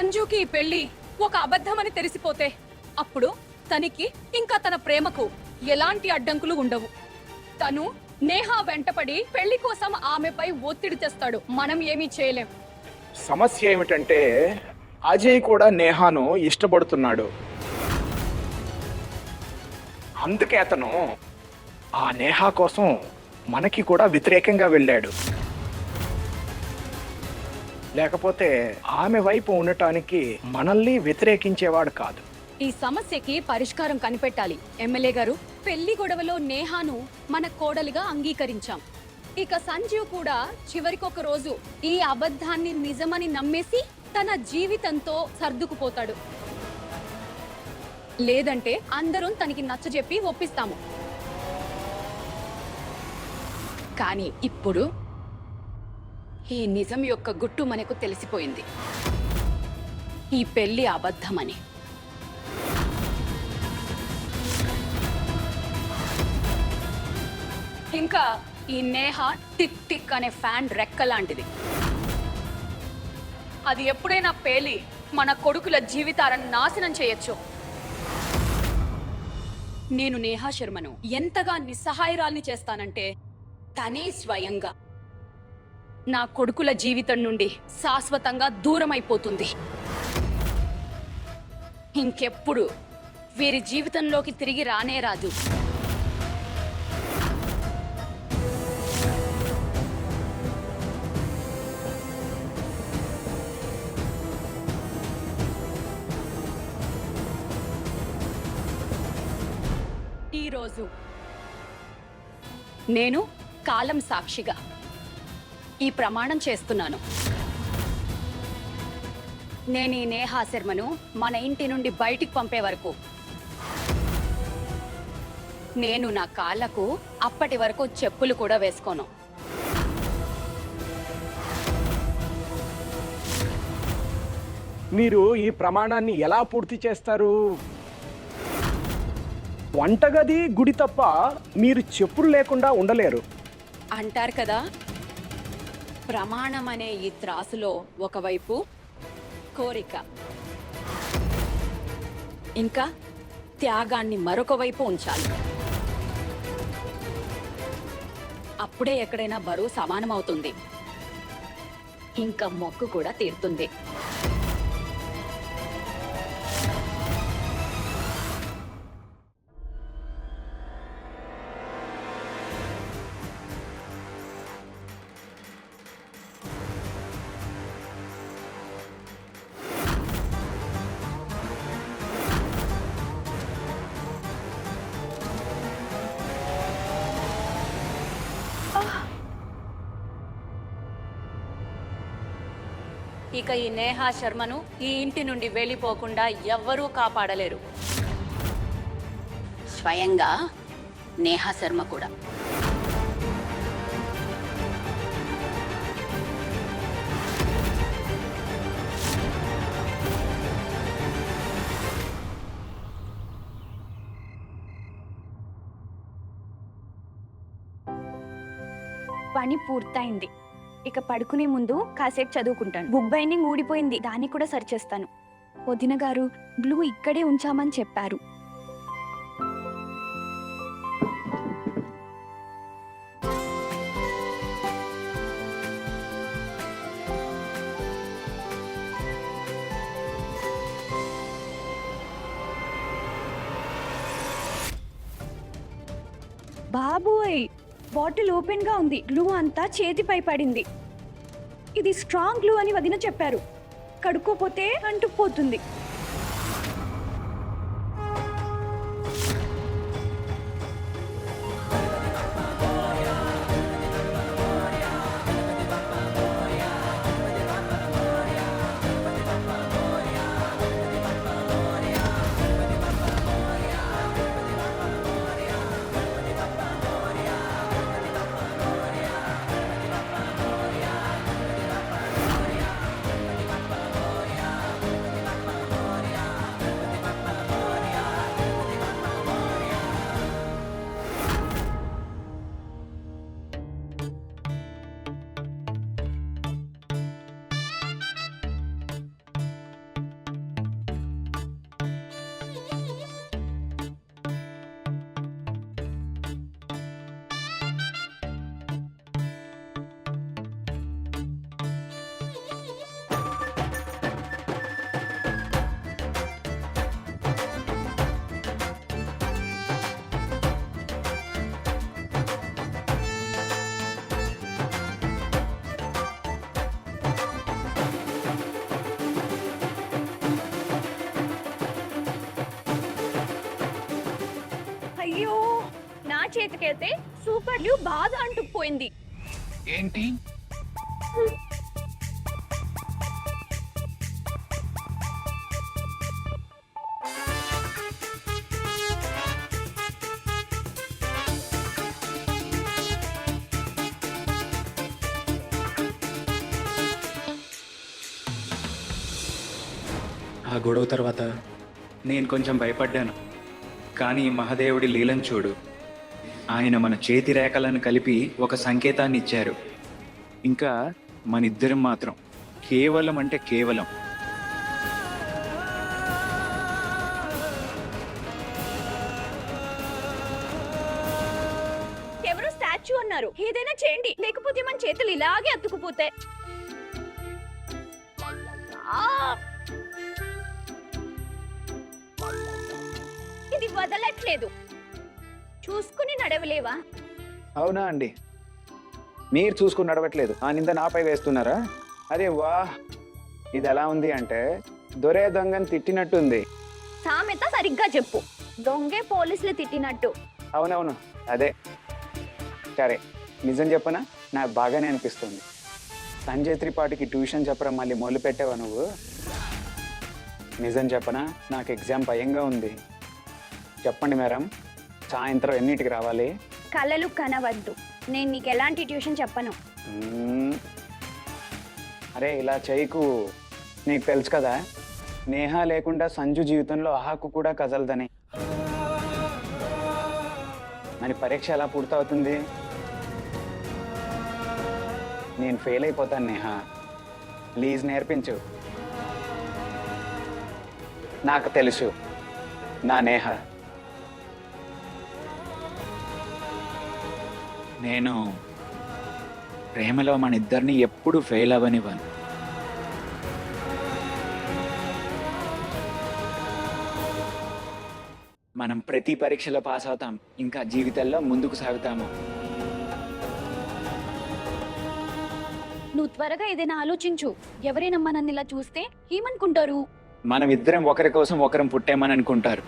సంజుకి ఈ పెళ్లి ఒక అబద్ధమని తెలిసిపోతే అప్పుడు తనకి ఇంకా తన ప్రేమకు ఎలాంటి అడ్డంకులు ఉండవు. తను నేహా వెంటపడి పెళ్లి కోసం ఆమెపై ఒత్తిడి తెస్తాడు. మనం ఏమీ చేయలేం. సమస్య ఏమిటంటే అజయ్ కూడా నేహాను ఇష్టపడుతున్నాడు. అందుకే అతను ఆ నేహా కోసం మనకి కూడా వ్యతిరేకంగా వెళ్ళాడు. లేకపోతే ఆమె వైపు ఉండటానికి మనల్ని వ్యతిరేకించేవాడు కాదు. ఈ సమస్యకి పరిష్కారం కనిపెట్టాలి. ఎమ్మెల్యే గారు, పెళ్లి గొడవలో నేహాను మన కోడలిగా అంగీకరించాం. ఇక సంజీవ్ కూడా చివరికొక రోజు ఈ అబద్ధాన్ని నిజమని నమ్మేసి తన జీవితంతో సర్దుకుపోతాడు. లేదంటే అందరం తనకి నచ్చజెప్పి ఒప్పిస్తాము. కానీ ఇప్పుడు ఈ నిజం యొక్క గుట్టు మనకు తెలిసిపోయింది. ఈ పెళ్లి అబద్ధమని. ఇంకా ఈ నేహ టిక్ టిక్ అనే ఫ్యాన్ రెక్క లాంటిది. అది ఎప్పుడైనా పేలి మన కొడుకుల జీవితాలను నాశనం చేయొచ్చు. నేను నేహా శర్మను ఎంతగా నిస్సహాయరాల్ని చేస్తానంటే తనే స్వయంగా నా కొడుకుల జీవితం నుండి శాశ్వతంగా దూరం అయిపోతుంది. ఇంకెప్పుడు వీరి జీవితంలోకి తిరిగి రానే రాదు. ఈరోజు నేను కాలం సాక్షిగా ఈ ప్రమాణం చేస్తున్నాను. నేను ఈ నేహా శర్మను మన ఇంటి నుండి బయటికి పంపే వరకు నేను నా కాళ్ళకు అప్పటి వరకు చెప్పులు కూడా వేసుకోను. మీరు ఈ ప్రమాణాన్ని ఎలా పూర్తి చేస్తారు? వంటగది, గుడి తప్ప మీరు చెప్పులు లేకుండా ఉండలేరు అంటారు కదా. ప్రమాణం అనే ఈ త్రాసులో ఒకవైపు కోరిక, ఇంకా త్యాగాన్ని మరొక వైపు ఉంచాలి. అప్పుడే ఎక్కడైనా బరువు సమానమవుతుంది. ఇంకా మొక్కు కూడా తీరుతుంది. ఇక ఈ నేహా శర్మను ఈ ఇంటి నుండి వెళ్ళిపోకుండా ఎవ్వరూ కాపాడలేరు. స్వయంగా నేహా శర్మ కూడా. పని పూర్తయింది. ఇక పడుకునే ముందు కాసేపు చదువుకుంటాను. బుక్ బైండింగ్ ఊడిపోయింది, దాన్ని కూడా సరిచేస్తాను. వదిన గారు గ్లూ ఇక్కడే ఉంచామని చెప్పారు. బాబోయ్, బాటిల్ ఓపెన్ గా ఉంది. గ్లూ అంతా చేతిపై పడింది. ఇది స్ట్రాంగ్ గ్లూ అని వదిన చెప్పారు. కడుక్కోపోతే అంటుకుపోతుంది. చేతికైతే సూపర్ గ్లూ బాగా అంటుకుపోయింది. ఏంటి? ఆ గొడవ తర్వాత నేను కొంచెం భయపడ్డాను. కానీ ఈ మహాదేవుడి లీలను చూడు. ఆయన మన చేతి రేఖలను కలిపి ఒక సంకేతాన్ని ఇచ్చారు. ఇంకా మన ఇద్దరం మాత్రం కేవలం అంటే కేవలం ఎవరో స్టాచ్యూ అన్నారు. ఏదైనా చేయండి, లేకపోతే మన చేతులు ఇలాగే అతుకుపోతాయి. ఇది వదలట్లేదు. చూసుకుని నడవలేవా? అవునా అండి, మీరు చూసుకుని నడవట్లేదు, ఆ నింద నాపై వేస్తున్నారా? అదే వా, ఇది ఎలా ఉంది అంటే దొరే దొంగని తిట్టినట్టుంది. సామెత సరిగ్గా చెప్పు. దొంగే పోలీసులు తిట్టినట్టు. అవునవును, అదే. సరే, నిజం చెప్పనా, నాకు బాగానే అనిపిస్తుంది. సంజయ్ త్రిపాఠికి ట్యూషన్ చెప్పడం మళ్ళీ మొదలు పెట్టావా నువ్వు? నిజం చెప్పనా, నాకు ఎగ్జామ్ భయంగా ఉంది. చెప్పండి మేడం, సాయంత్రం ఎన్నిటికి రావాలి? కలలు కనవద్దు. నేను నీకు ఎలాంటి ట్యూషన్ చెప్పను. అరే ఇలా చేయకు, నీకు తెలుసు కదా నేహ లేకుండా సంజు జీవితంలో ఆకు కూడా కదలదని. మరి పరీక్ష ఎలా పూర్తవుతుంది? నేను ఫెయిల్ అయిపోతాను నేహ, ప్లీజ్ నేర్పించు. నాకు తెలుసు నా నేహ. నేను ప్రేమలో మన ఇద్దరిని ఎప్పుడు ఫెయిల్ అవ్వనివ్వను. మనం ప్రతి పరీక్షలో పాస్ అవుతాం, ఇంకా జీవితంలో ముందుకు సాగుతాము. నువ్వు త్వరగా ఏదైనా ఆలోచించు. ఎవరైనా మనల్ని ఇలా చూస్తే ఏమనుకుంటారు? మనం ఇద్దరం ఒకరి కోసం ఒకరం పుట్టామని అనుకుంటారు.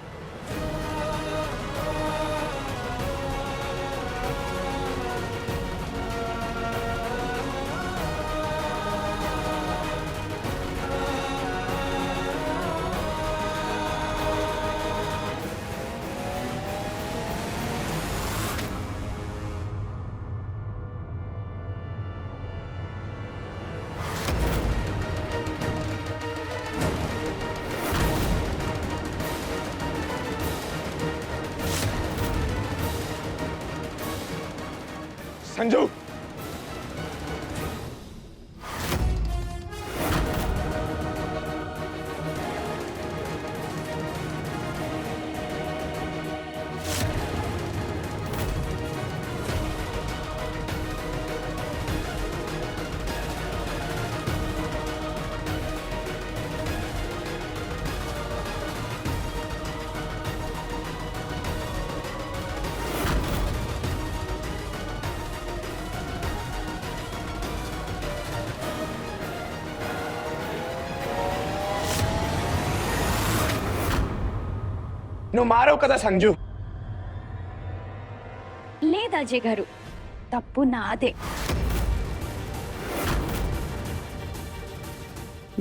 సంజు, నువ్వు మారవు కదా సంజు. లేదా అజయ్ గారు, తప్పు నాదే.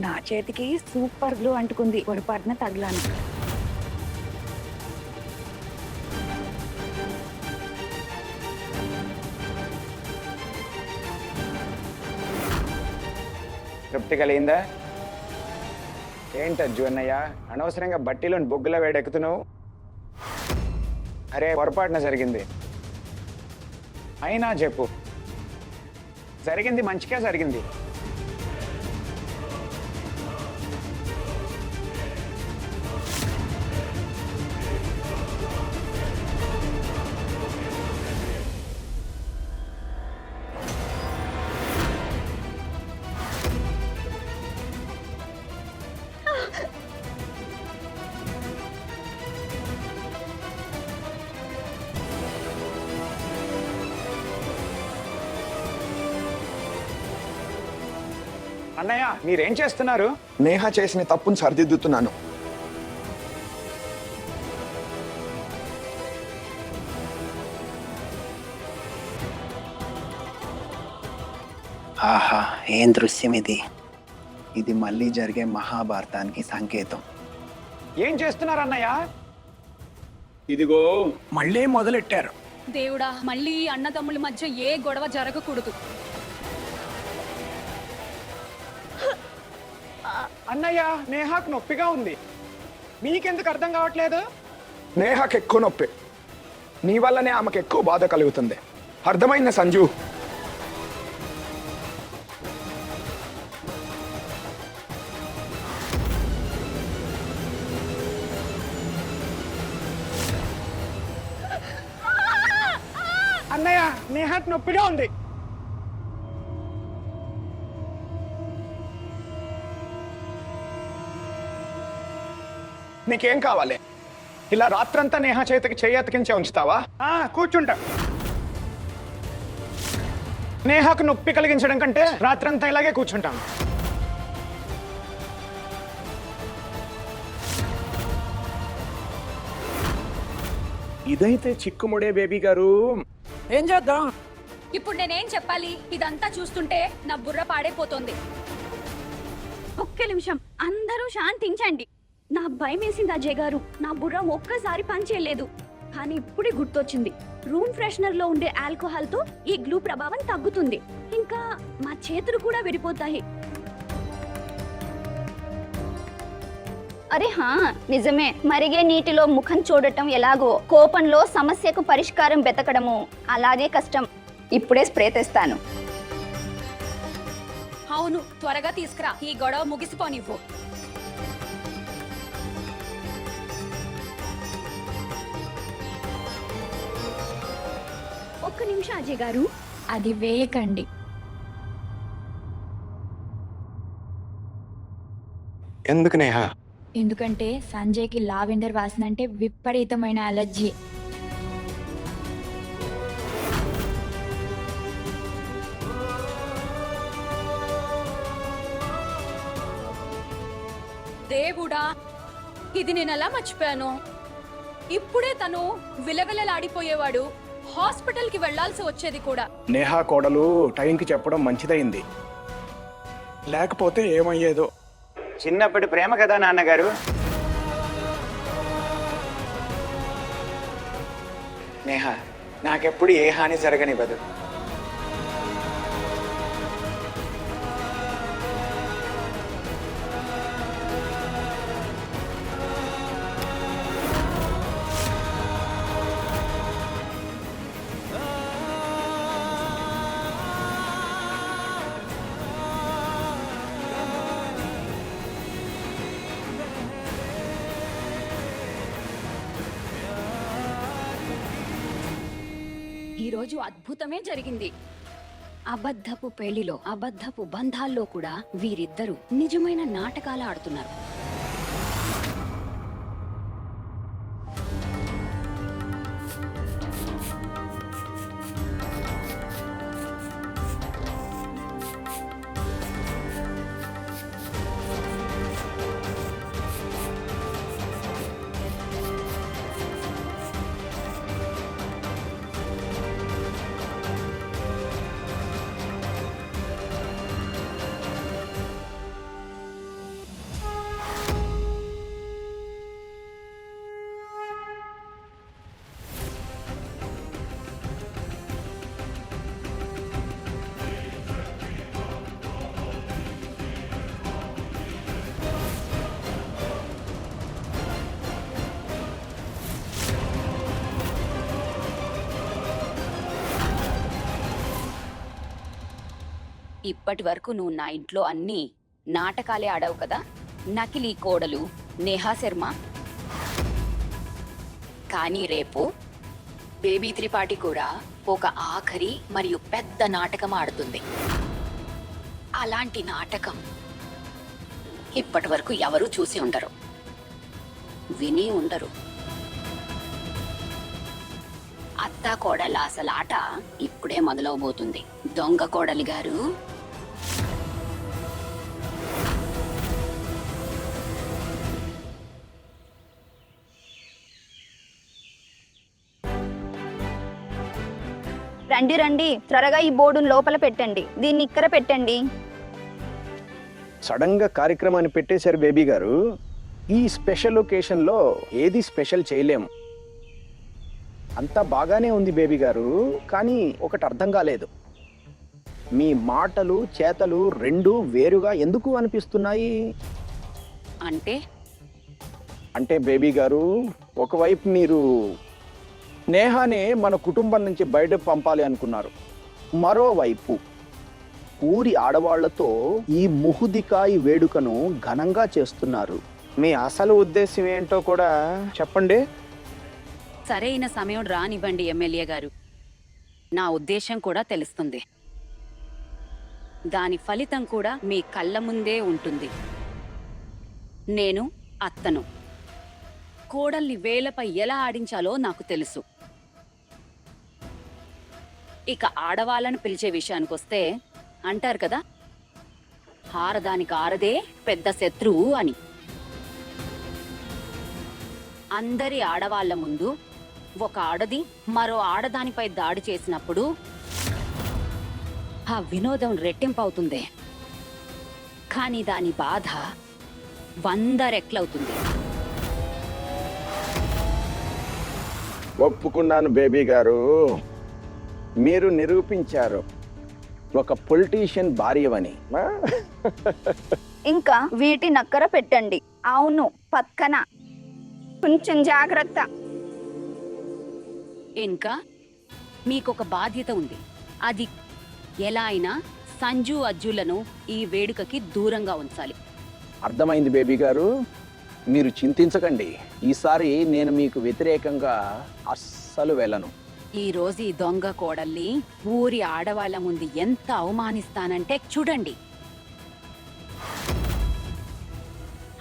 నా చేతికి సూపర్ గ్లూ అంటుకుంది, పొరపాటున తగలాను. తృప్తి కలిగిందా? ఏంటజ్జు అన్నయ్య, అనవసరంగా బట్టీలోని బొగ్గుల వేడెక్కుతున్నావు? అరే పొరపాటున జరిగింది. అయినా చెప్పు, జరిగింది మంచిగా జరిగింది. అన్నయ్య మీరేం చేస్తున్నారు? నేహ చేసిన తప్పును సరిదిద్దుతున్నాను. ఆహా, ఏం దృశ్యం ఇది! ఇది మళ్ళీ జరిగే మహాభారతానికి సంకేతం. ఏం చేస్తున్నారు అన్నయ్య? ఇదిగో మళ్ళీ మొదలెట్టారు. దేవుడా, మళ్ళీ ఈ అన్నదమ్ముల మధ్య ఏ గొడవ జరగకూడదు. అన్నయ్య, నేహాకు నొప్పిగా ఉంది. మీకెందుకు అర్థం కావట్లేదు? నేహాకి ఎక్కువ నొప్పి. నీ వల్లనే ఆమెకు ఎక్కువ బాధ కలుగుతుంది. అర్థమైంది సంజు? అన్నయ్య, నేహాకు నొప్పిగా ఉంది. నీకేం కావాలి? ఇలా రాత్రంతా నేహా చేతికి చెయ్యి అతికించే ఉంచుతావా? కూర్చుంటా. నేహాకు నొప్పి కలిగించడం కంటే రాత్రంతా ఇలాగే కూర్చుంటాను. ఇదైతే చిక్కుముడే బేబీ గారు. ఏం చేద్దాం? ఇప్పుడు నేనేం చెప్పాలి? ఇదంతా చూస్తుంటే నా బుర్ర పాడైపోతుంది. ఒక్క నిమిషం, అందరూ శాంతించండి. నా భయం వేసింది అజయ్ గారు. నా బుర్ర ఒక్కసారి పనిచేయలేదు, కానీ ఇప్పుడే గుర్తొచ్చింది. రూమ్ ఫ్రెషనర్ లో ఉండే ఆల్కహాల్ తో ఈ గ్లూ ప్రభావం తగ్గుతుంది. ఇంకా మా చేతులు కూడా విడిపోతాయి. అరే హా, నిజమే. మరిగే నీటిలో ముఖం చూడటం ఎలాగో, కోపంలో సమస్యకు పరిష్కారం వెతకడము అలాగే కష్టం. ఇప్పుడే స్ప్రే తెస్తాను. అవును, త్వరగా తీసుకురా. ఈ గొడవ ముగిసిపోనివ్వు. ఒక్క నిమిషం అజయ్ గారు, అది వేయకండి. ఎందుకు నేహా? ఎందుకంటే సంజయ్కి లావెండర్ వాసన అంటే విపరీతమైన అలర్జీ. దేవుడా, ఇది నేను ఎలా మర్చిపోయాను? ఇప్పుడే తను విలవిలలాడిపోయేవాడు. హాస్పిటల్ కి వెళ్లాల్సి వచ్చేది కూడా. నేహా కోడలు టైంకి చెప్పడం మంచిదైంది, లేకపోతే ఏమయ్యేదో. చిన్నప్పటి ప్రేమ కదా నాన్నగారు. నేహా నాకెప్పుడు ఏ హాని జరగనివ్వదు. ఈ రోజు అద్భుతమే జరిగింది. అబద్ధపు పెళ్లిలో, అబద్ధపు బంధాల్లో కూడా వీరిద్దరూ నిజమైన నాటకాలు ఆడుతున్నారు. ఇప్పటి వరకు నువ్వు నా ఇంట్లో అన్ని నాటకాలే ఆడావు కదా. నకిలీ కోడలు నేహా శర్మ. కానీ రేపు బేబీ త్రిపాఠి కూడా ఒక ఆఖరి మరియు పెద్ద నాటకం ఆడుతుంది. అలాంటి నాటకం ఇప్పటి వరకు ఎవరూ చూసి ఉండరు, విని ఉండరు. అత్తా కోడల అసలు ఆట ఇప్పుడే మొదలవబోతుంది. దొంగ కోడలి గారు, రండి రండి, త్వరగా ఈ బోర్డును లోపల పెట్టండి, దీన్ని ఇక్కడ పెట్టండి. సడన్ గా కార్యక్రమాన్ని పెట్టేశారు బేబీ గారు. ఈ స్పెషల్ ఒకేషన్లో ఏది స్పెషల్ చేయలేము. అంతా బాగానే ఉంది బేబీ గారు, కానీ ఒకటి అర్థం కాలేదు. మీ మాటలు చేతలు రెండు వేరుగా ఎందుకు అనిపిస్తున్నాయి? అంటే బేబీ గారు, ఒకవైపు మీరు నేహానే మన కుటుంబం నుంచి బయటకు పంపాలి అనుకున్నారు, మరోవైపు ఊరి ఆడవాళ్లతో ఈ ముహుదికాయి వేడుకను ఘనంగా చేస్తున్నారు. మీ అసలు ఉద్దేశం ఏంటో కూడా చెప్పండి. సరైన సమయం రానివ్వండి ఎమ్మెల్యే గారు. నా ఉద్దేశం కూడా తెలుస్తుంది. దాని ఫలితం కూడా మీ కళ్ళ ముందే ఉంటుంది. నేను అత్తను. కోడల్ని వేలపై ఎలా ఆడించాలో నాకు తెలుసు. ఇక ఆడవాళ్ళను పిలిచే విషయానికొస్తే అంటారు కదా, ఆరదానికి ఆరదే పెద్ద శత్రువు అని. అందరి ఆడవాళ్ల ముందు ఒక ఆడది మరో ఆడదానిపై దాడి చేసినప్పుడు ఆ వినోదం రెట్టింపవుతుంది, కానీ దాని బాధ 100 రెట్లవుతుంది. ఒప్పుకున్నాను బేబీ గారు, మీరు నిరూపించారు ఒక పొలిటీషియన్ భార్యవని. ఇంకా వీటి నక్కర పెట్టండి. అవును, పక్కన కొంచెం జాగ్రత్త. ఇంకా మీకొక బాధ్యత ఉంది. అది ఎలా అయినా సంజు అజ్జులను ఈ వేడుకకి దూరంగా ఉంచాలి. అర్థమైంది బేబీ గారు, మీరు చింతించకండి. ఈసారి నేను మీకు వ్యతిరేకంగా అస్సలు వెళ్ళను. ఈ రోజు ఈ దొంగ కోడల్ని ఊరి ఆడవాళ్ల ముందు ఎంత అవమానిస్తానంటే చూడండి.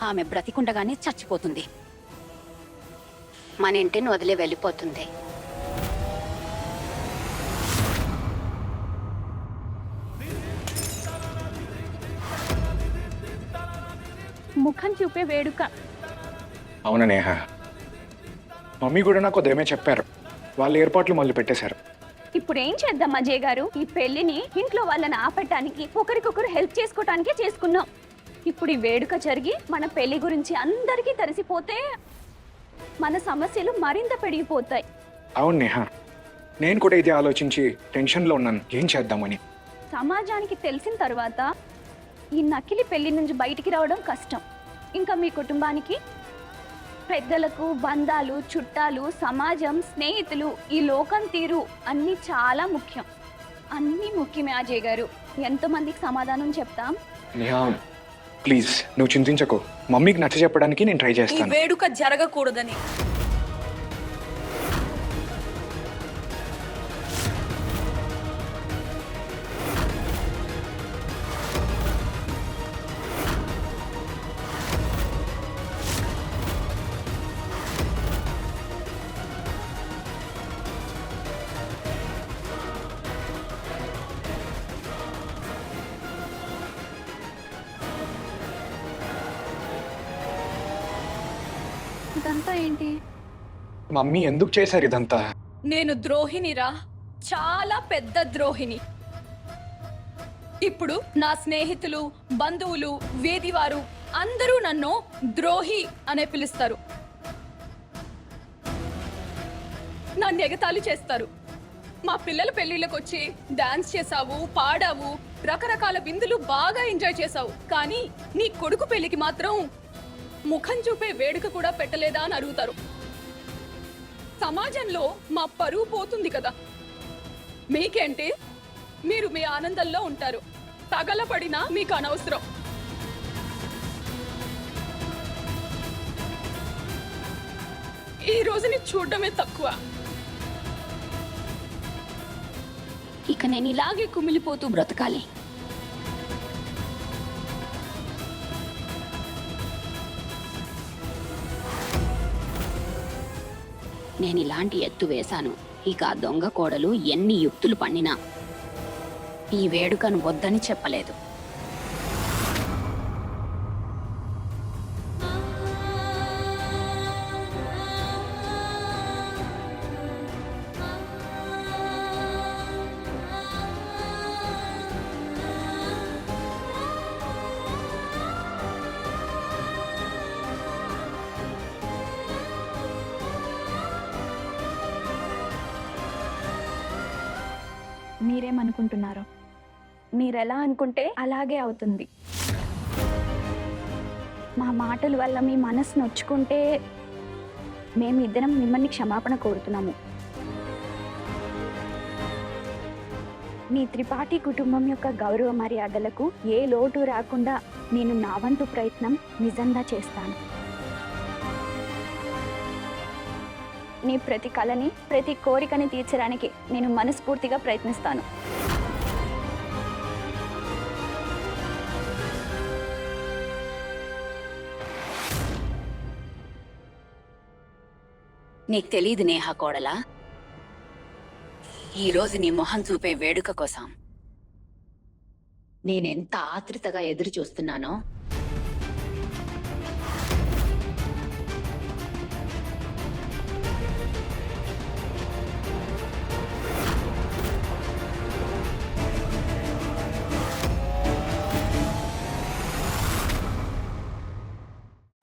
ఆమె బ్రతికుండగానే చచ్చిపోతుంది, మన ఇంటిని వదిలి వెళ్ళిపోతుంది. ముఖం చూపే వేడుక. అవును నేహ, మమ్మీ కూడా నాకు ఉదయమే చెప్పారు. వాళ్ళ ఏర్పాట్లు మొదలు పెట్టేశారు. ఇప్పుడు ఏం చేద్దాం అజయ్ గారు? ఈ పెళ్లిని ఇంట్లో వాళ్ళని ఆపటానికి, ఒకరికొకరు హెల్ప్ చేసుకోవటానికే చేసుకున్నాం. ఇప్పుడు ఈ వేడుక జరిగి మన పెళ్లి గురించి అందరికీ తెలిసిపోతే మన సమస్యలు మరింత పెరిగిపోతాయి. అవును నేహ, నేను కూడా ఇదే ఆలోచించి టెన్షన్లో ఉన్నాను, ఏం చేద్దామని. సమాజానికి తెలిసిన తర్వాత ఈ నకిలీ పెళ్లి నుంచి బయటికి రావడం కష్టం. ఇంకా మీ కుటుంబానికి పెద్దలకు బంధాలు, చుట్టాలు, సమాజం, స్నేహితులు, ఈ లోకం తీరు అన్నీ చాలా ముఖ్యం. అన్నీ ముఖ్యమే అజయ్ గారు. ఎంతమందికి సమాధానం చెప్తాం? నేహ ప్లీజ్ నువ్వు చింతించకు, మమ్మీకి నచ్చ చెప్పడానికి నేను ట్రై ఈ చేస్తాను. వేడుక జరగకూడదని. ఇదంతా ఏంటి? మమ్మీ ఎందుకు చేశారు ఇదంతా? నేను ద్రోహినిరా, చాలా పెద్ద ద్రోహిని. ఇప్పుడు నా స్నేహితులు, బంధువులు, వేదివారు అందరూ నన్ను ద్రోహి అనే పిలుస్తారు. నన్ను ఎగతాళి చేస్తారు. మా పిల్లల పెళ్లిళ్ళకి వచ్చి డాన్స్ చేసావు, పాడావు, రకరకాల విందులు బాగా ఎంజాయ్ చేసావు, కానీ నీ కొడుకు పెళ్లికి మాత్రం ముఖం చూపే వేడుక కూడా పెట్టలేదా అని అడుగుతారు. సమాజంలో మా పరువు పోతుంది కదా. మీకేంటి, మీరు మీ ఆనందంలో ఉంటారు, తగలపడినా మీకు అనవసరం. ఈ రోజుని చూడడమే తక్కువ. ఇక నేను ఇలాగే కుమిలిపోతూ బ్రతకాలి. నేను ఇలాంటి ఎత్తు వేశాను. ఇక ఆ దొంగ కోడలు ఎన్ని యుక్తులు పన్నినా ఈ వేడుకను వద్దని చెప్పలేదు. మీరేమనుకుంటున్నారో మీరెలా అనుకుంటే అలాగే అవుతుంది. మా మాటల వల్ల మీ మనసు నొచ్చుకుంటే మేమిద్దరం మిమ్మల్ని క్షమాపణ కోరుతున్నాము. మీ త్రిపాఠి కుటుంబం యొక్క గౌరవ మర్యాదలకు ఏ లోటు రాకుండా నేను నా వంతు ప్రయత్నం నిజంగా చేస్తాను. నీ ప్రతి కళని, ప్రతి కోరికని తీర్చడానికి నేను మనస్ఫూర్తిగా ప్రయత్నిస్తాను. నీకు తెలీదు నేహా కోడలా, ఈరోజు నీ మొహం చూపే వేడుక కోసం నేనెంత ఆతృతగా ఎదురు చూస్తున్నానో